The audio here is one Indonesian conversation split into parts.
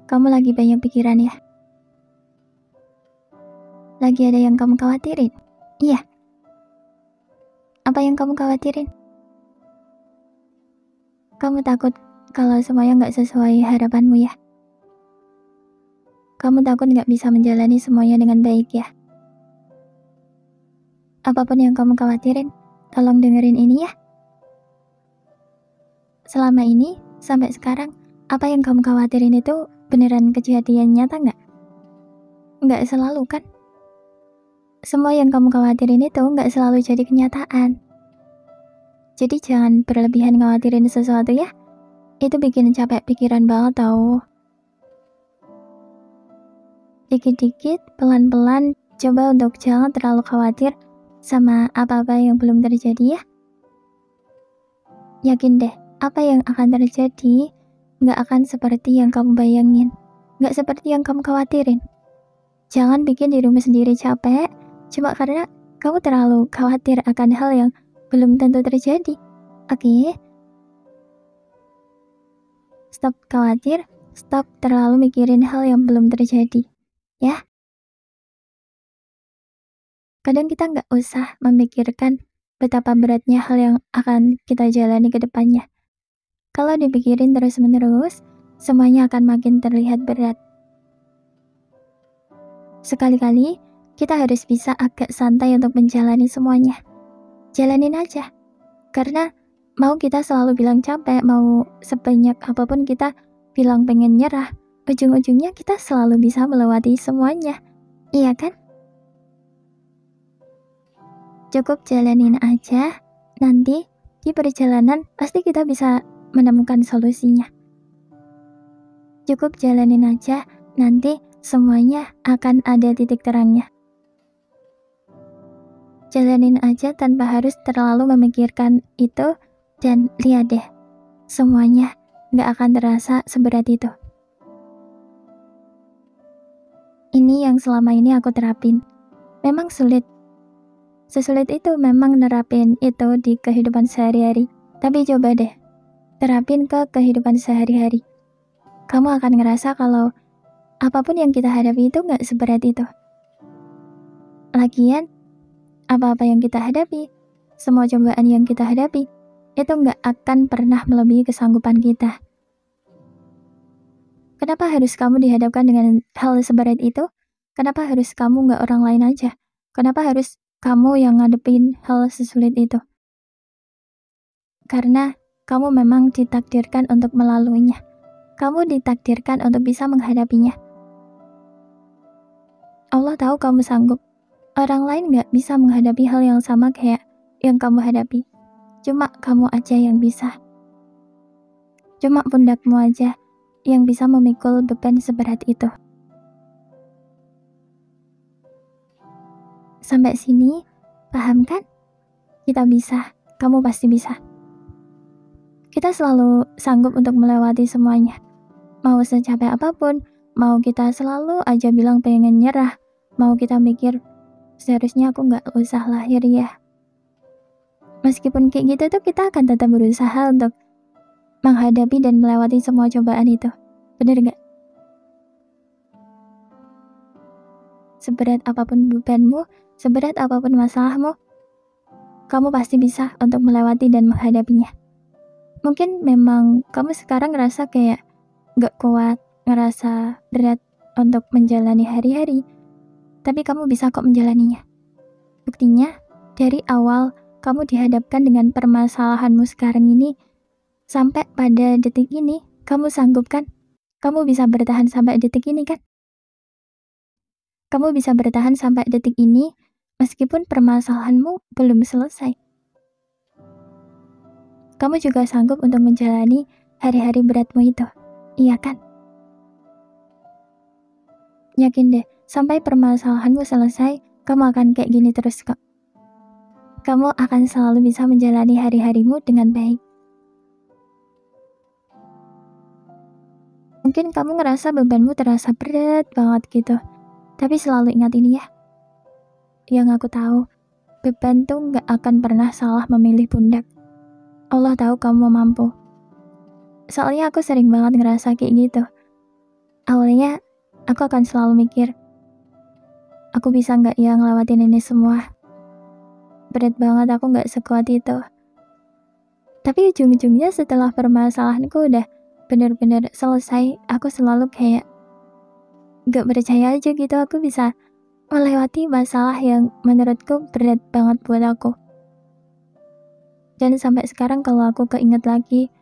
Kamu lagi banyak pikiran ya? Lagi ada yang kamu khawatirin? Iya. Apa yang kamu khawatirin? Kamu takut kalau semuanya nggak sesuai harapanmu ya? Kamu takut nggak bisa menjalani semuanya dengan baik ya? Apapun yang kamu khawatirin, tolong dengerin ini ya. Selama ini, sampai sekarang, apa yang kamu khawatirin itu beneran kejadian nyata nggak? Nggak selalu kan? Semua yang kamu khawatirin itu nggak selalu jadi kenyataan. Jadi jangan berlebihan khawatirin sesuatu ya. Itu bikin capek pikiran banget tau. Dikit-dikit, pelan-pelan, coba untuk jangan terlalu khawatir sama apa-apa yang belum terjadi ya. Yakin deh, apa yang akan terjadi nggak akan seperti yang kamu bayangin. Nggak seperti yang kamu khawatirin. Jangan bikin dirimu sendiri capek, cuma karena kamu terlalu khawatir akan hal yang belum tentu terjadi. Oke? Stop khawatir, stop terlalu mikirin hal yang belum terjadi. Ya? Kadang kita nggak usah memikirkan betapa beratnya hal yang akan kita jalani ke depannya. Kalau dipikirin terus-menerus, semuanya akan makin terlihat berat. Sekali-kali, kita harus bisa agak santai untuk menjalani semuanya. Jalanin aja. Karena mau kita selalu bilang capek, mau sebanyak apapun kita bilang pengen nyerah, ujung-ujungnya kita selalu bisa melewati semuanya. Iya kan? Cukup jalanin aja, nanti di perjalanan pasti kita bisa menemukan solusinya. Cukup jalanin aja, nanti semuanya akan ada titik terangnya. Jalanin aja tanpa harus terlalu memikirkan itu, dan lihat deh, semuanya gak akan terasa seberat itu. Ini yang selama ini aku terapin. Memang sulit. Sesulit itu memang nerapin itu di kehidupan sehari-hari. Tapi coba deh, terapin ke kehidupan sehari-hari. Kamu akan ngerasa kalau apapun yang kita hadapi itu gak seberat itu. Lagian, apa-apa yang kita hadapi, semua cobaan yang kita hadapi, itu gak akan pernah melebihi kesanggupan kita. Kenapa harus kamu dihadapkan dengan hal seberat itu? Kenapa harus kamu gak orang lain aja? Kenapa harus kamu yang ngadepin hal sesulit itu? Karena kamu memang ditakdirkan untuk melaluinya. Kamu ditakdirkan untuk bisa menghadapinya. Allah tahu kamu sanggup. Orang lain gak bisa menghadapi hal yang sama kayak yang kamu hadapi. Cuma kamu aja yang bisa. Cuma pundakmu aja yang bisa memikul beban seberat itu. Sampai sini, paham kan? Kita bisa, kamu pasti bisa. Kita selalu sanggup untuk melewati semuanya. Mau secapek apapun, mau kita selalu aja bilang pengen nyerah, mau kita mikir, seharusnya aku gak usah lahir ya. Meskipun kayak gitu tuh kita akan tetap berusaha untuk menghadapi dan melewati semua cobaan itu. Bener gak? Seberat apapun bebanmu, seberat apapun masalahmu, kamu pasti bisa untuk melewati dan menghadapinya. Mungkin memang kamu sekarang ngerasa kayak gak kuat, ngerasa berat untuk menjalani hari-hari, tapi kamu bisa kok menjalaninya. Buktinya, dari awal kamu dihadapkan dengan permasalahanmu sekarang ini, sampai pada detik ini, kamu sanggup kan? Kamu bisa bertahan sampai detik ini kan? Kamu bisa bertahan sampai detik ini, meskipun permasalahanmu belum selesai. Kamu juga sanggup untuk menjalani hari-hari beratmu itu, iya kan? Yakin deh, sampai permasalahanmu selesai, kamu akan kayak gini terus kok. Kamu akan selalu bisa menjalani hari-harimu dengan baik. Mungkin kamu ngerasa bebanmu terasa berat banget gitu. Tapi selalu ingat ini ya. Yang aku tahu, beban tuh gak akan pernah salah memilih pundak. Allah tahu kamu mampu. Soalnya aku sering banget ngerasa kayak gitu. Awalnya, aku akan selalu mikir, aku bisa nggak ya ngelewatin ini semua? Berat banget, aku nggak sekuat itu. Tapi ujung-ujungnya setelah permasalahanku udah bener-bener selesai, aku selalu kayak nggak percaya aja gitu aku bisa melewati masalah yang menurutku berat banget buat aku. Dan sampai sekarang kalau aku keinget lagi,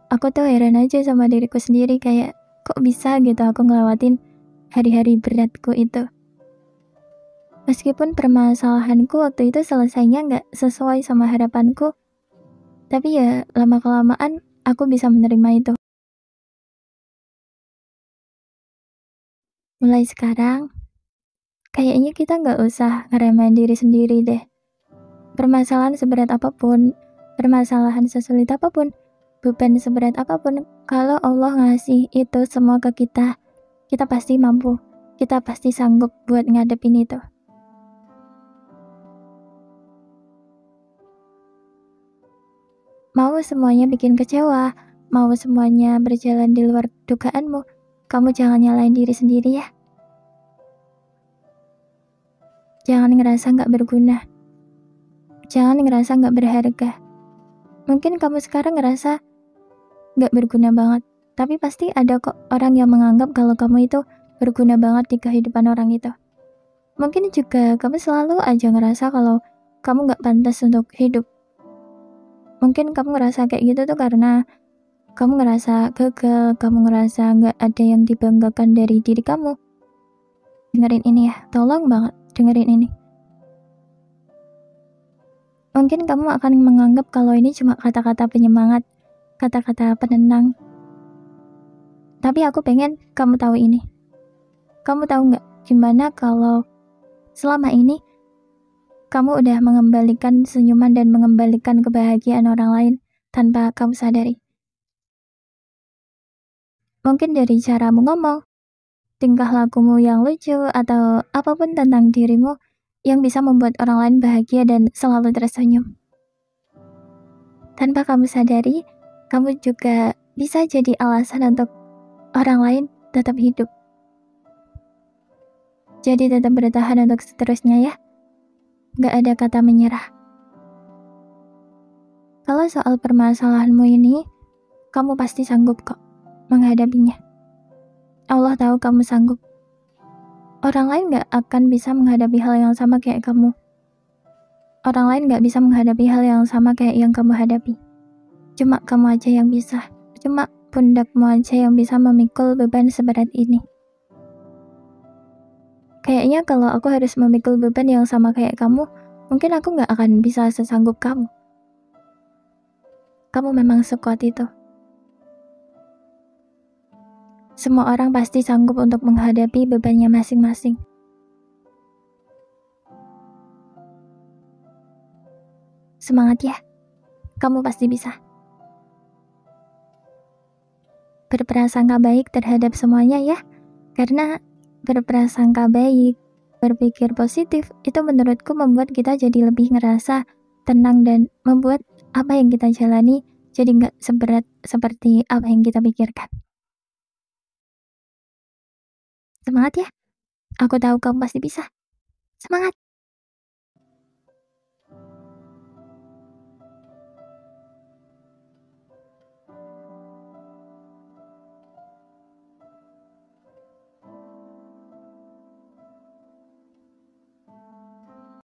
aku tuh heran aja sama diriku sendiri kayak kok bisa gitu aku ngelewatin hari-hari beratku itu. Meskipun permasalahanku waktu itu selesainya nggak sesuai sama harapanku, tapi ya lama-kelamaan aku bisa menerima itu. Mulai sekarang, kayaknya kita nggak usah ngeremehin diri sendiri deh. Permasalahan seberat apapun, permasalahan sesulit apapun, beban seberat apapun, kalau Allah ngasih itu semua ke kita pasti mampu, kita pasti sanggup buat ngadepin itu. Mau semuanya bikin kecewa, mau semuanya berjalan di luar dugaanmu, kamu jangan nyalain diri sendiri ya. Jangan ngerasa nggak berguna. Jangan ngerasa nggak berharga. Mungkin kamu sekarang ngerasa nggak berguna banget, tapi pasti ada kok orang yang menganggap kalau kamu itu berguna banget di kehidupan orang itu. Mungkin juga kamu selalu aja ngerasa kalau kamu nggak pantas untuk hidup. Mungkin kamu ngerasa kayak gitu tuh karena kamu ngerasa gagal, kamu ngerasa nggak ada yang dibanggakan dari diri kamu. Dengerin ini ya, tolong banget dengerin ini. Mungkin kamu akan menganggap kalau ini cuma kata-kata penyemangat, kata-kata penenang. Tapi aku pengen kamu tahu ini. Kamu tahu nggak gimana kalau selama ini kamu udah mengembalikan senyuman dan mengembalikan kebahagiaan orang lain tanpa kamu sadari. Mungkin dari caramu ngomong, tingkah lakumu yang lucu, atau apapun tentang dirimu yang bisa membuat orang lain bahagia dan selalu tersenyum. Tanpa kamu sadari, kamu juga bisa jadi alasan untuk orang lain tetap hidup. Jadi tetap bertahan untuk seterusnya ya. Gak ada kata menyerah. Kalau soal permasalahanmu ini, kamu pasti sanggup kok menghadapinya. Allah tahu kamu sanggup. Orang lain gak akan bisa menghadapi hal yang sama kayak kamu. Orang lain gak bisa menghadapi hal yang sama kayak yang kamu hadapi. Cuma kamu aja yang bisa. Cuma pundakmu aja yang bisa memikul beban seberat ini. Kayaknya kalau aku harus memikul beban yang sama kayak kamu, mungkin aku gak akan bisa sesanggup kamu. Kamu memang sekuat itu. Semua orang pasti sanggup untuk menghadapi bebannya masing-masing. Semangat ya, kamu pasti bisa. Berprasangka baik terhadap semuanya ya, karena berprasangka baik, berpikir positif, itu menurutku membuat kita jadi lebih ngerasa tenang dan membuat apa yang kita jalani jadi nggak seberat seperti apa yang kita pikirkan. Semangat ya, aku tahu kamu pasti bisa. Semangat!